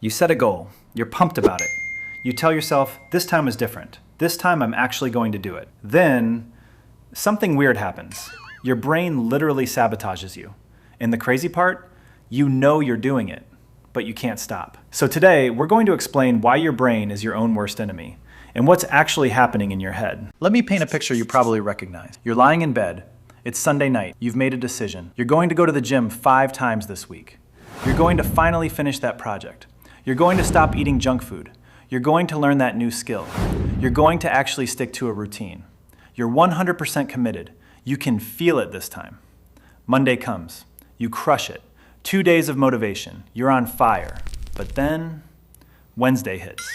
You set a goal. You're pumped about it. You tell yourself, this time is different. This time I'm actually going to do it. Then something weird happens. Your brain literally sabotages you. And the crazy part, you know you're doing it, but you can't stop. So today, we're going to explain why your brain is your own worst enemy and what's actually happening in your head. Let me paint a picture you probably recognize. You're lying in bed. It's Sunday night. You've made a decision. You're going to go to the gym 5 times this week. You're going to finally finish that project. You're going to stop eating junk food. You're going to learn that new skill. You're going to actually stick to a routine. You're 100% committed. You can feel it this time. Monday comes. You crush it. 2 days of motivation. You're on fire. But then Wednesday hits.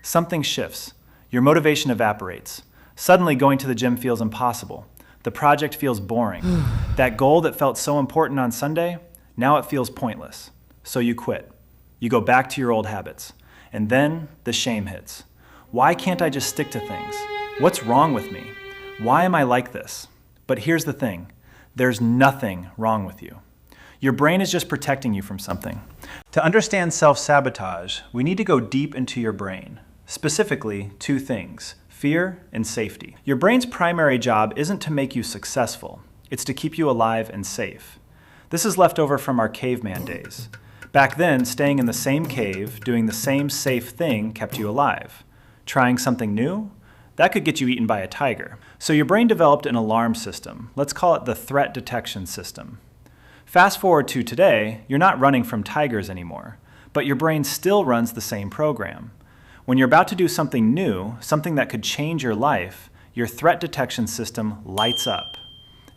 Something shifts. Your motivation evaporates. Suddenly going to the gym feels impossible. The project feels boring. That goal that felt so important on Sunday, now it feels pointless. So you quit. You go back to your old habits. And then the shame hits. Why can't I just stick to things? What's wrong with me? Why am I like this? But here's the thing. There's nothing wrong with you. Your brain is just protecting you from something. To understand self-sabotage, we need to go deep into your brain. Specifically, 2 things: fear and safety. Your brain's primary job isn't to make you successful. It's to keep you alive and safe. This is left over from our caveman days. Back then, staying in the same cave, doing the same safe thing kept you alive. Trying something new? That could get you eaten by a tiger. So your brain developed an alarm system. Let's call it the threat detection system. Fast forward to today, you're not running from tigers anymore, but your brain still runs the same program. When you're about to do something new, something that could change your life, your threat detection system lights up.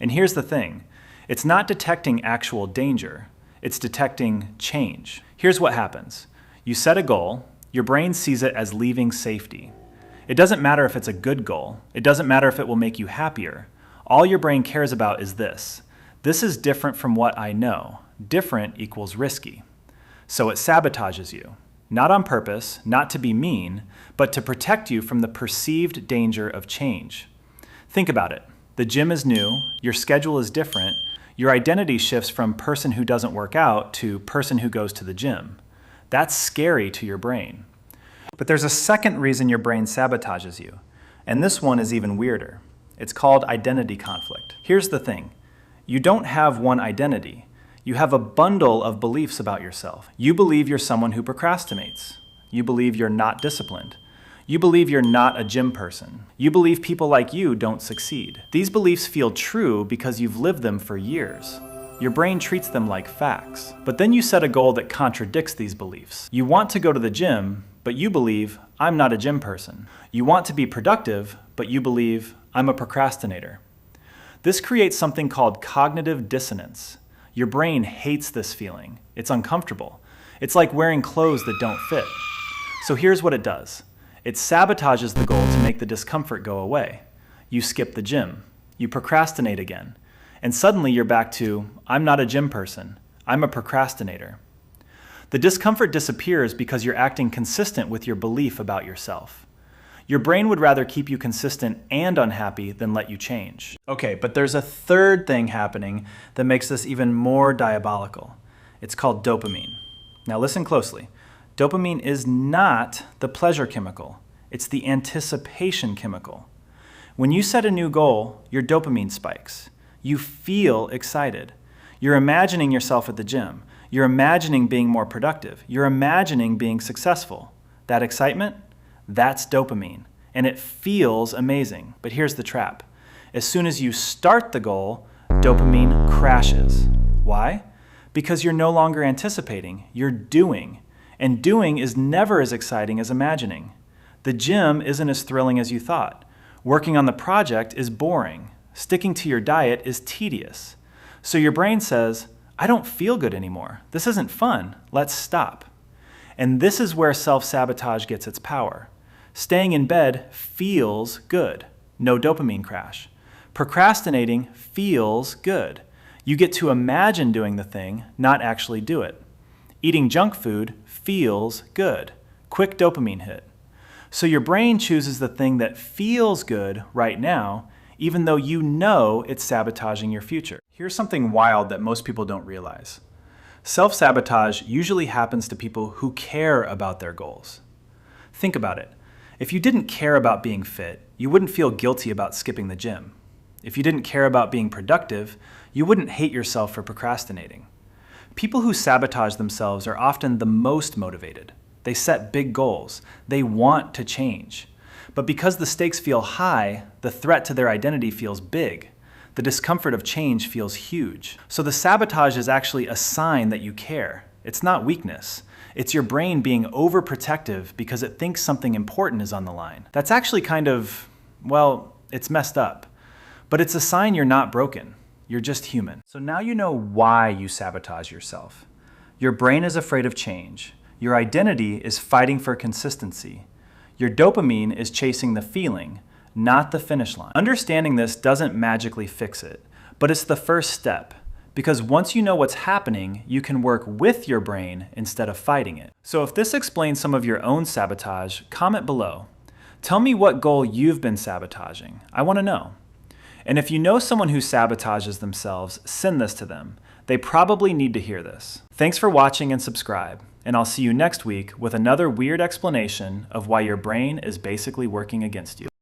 And here's the thing. It's not detecting actual danger. It's detecting change. Here's what happens. You set a goal. Your brain sees it as leaving safety. It doesn't matter if it's a good goal. It doesn't matter if it will make you happier. All your brain cares about is this. This is different from what I know. Different equals risky. So it sabotages you. Not on purpose, not to be mean, but to protect you from the perceived danger of change. Think about it. The gym is new. Your schedule is different. Your identity shifts from person who doesn't work out to person who goes to the gym. That's scary to your brain. But there's a second reason your brain sabotages you, and this one is even weirder. It's called identity conflict. Here's the thing. You don't have one identity. You have a bundle of beliefs about yourself. You believe you're someone who procrastinates. You believe you're not disciplined. You believe you're not a gym person. You believe people like you don't succeed. These beliefs feel true because you've lived them for years. Your brain treats them like facts. But then you set a goal that contradicts these beliefs. You want to go to the gym, but you believe, I'm not a gym person. You want to be productive, but you believe, I'm a procrastinator. This creates something called cognitive dissonance. Your brain hates this feeling. It's uncomfortable. It's like wearing clothes that don't fit. So here's what it does. It sabotages the goal to make the discomfort go away. You skip the gym. You procrastinate again. And suddenly you're back to, I'm not a gym person. I'm a procrastinator. The discomfort disappears because you're acting consistent with your belief about yourself. Your brain would rather keep you consistent and unhappy than let you change. Okay, but there's a third thing happening that makes this even more diabolical. It's called dopamine. Now listen closely. Dopamine is not the pleasure chemical. It's the anticipation chemical. When you set a new goal, your dopamine spikes. You feel excited. You're imagining yourself at the gym. You're imagining being more productive. You're imagining being successful. That excitement? That's dopamine, and it feels amazing. But here's the trap. As soon as you start the goal, dopamine crashes. Why? Because you're no longer anticipating, you're doing. And doing is never as exciting as imagining. The gym isn't as thrilling as you thought. Working on the project is boring. Sticking to your diet is tedious. So your brain says, I don't feel good anymore. This isn't fun. Let's stop. And this is where self-sabotage gets its power. Staying in bed feels good. No dopamine crash. Procrastinating feels good. You get to imagine doing the thing, not actually do it. Eating junk food feels good. Quick dopamine hit. So your brain chooses the thing that feels good right now, even though you know it's sabotaging your future. Here's something wild that most people don't realize. Self-sabotage usually happens to people who care about their goals. Think about it. If you didn't care about being fit, you wouldn't feel guilty about skipping the gym. If you didn't care about being productive, you wouldn't hate yourself for procrastinating. People who sabotage themselves are often the most motivated. They set big goals. They want to change. But because the stakes feel high, the threat to their identity feels big. The discomfort of change feels huge. So the sabotage is actually a sign that you care. It's not weakness. It's your brain being overprotective because it thinks something important is on the line. That's actually kind of, well, it's messed up. But it's a sign you're not broken. You're just human. So now you know why you sabotage yourself. Your brain is afraid of change. Your identity is fighting for consistency. Your dopamine is chasing the feeling, not the finish line. Understanding this doesn't magically fix it, but it's the first step. Because once you know what's happening, you can work with your brain instead of fighting it. So if this explains some of your own sabotage, comment below. Tell me what goal you've been sabotaging. I want to know. And if you know someone who sabotages themselves, send this to them. They probably need to hear this. Thanks for watching and subscribe, and I'll see you next week with another weird explanation of why your brain is basically working against you.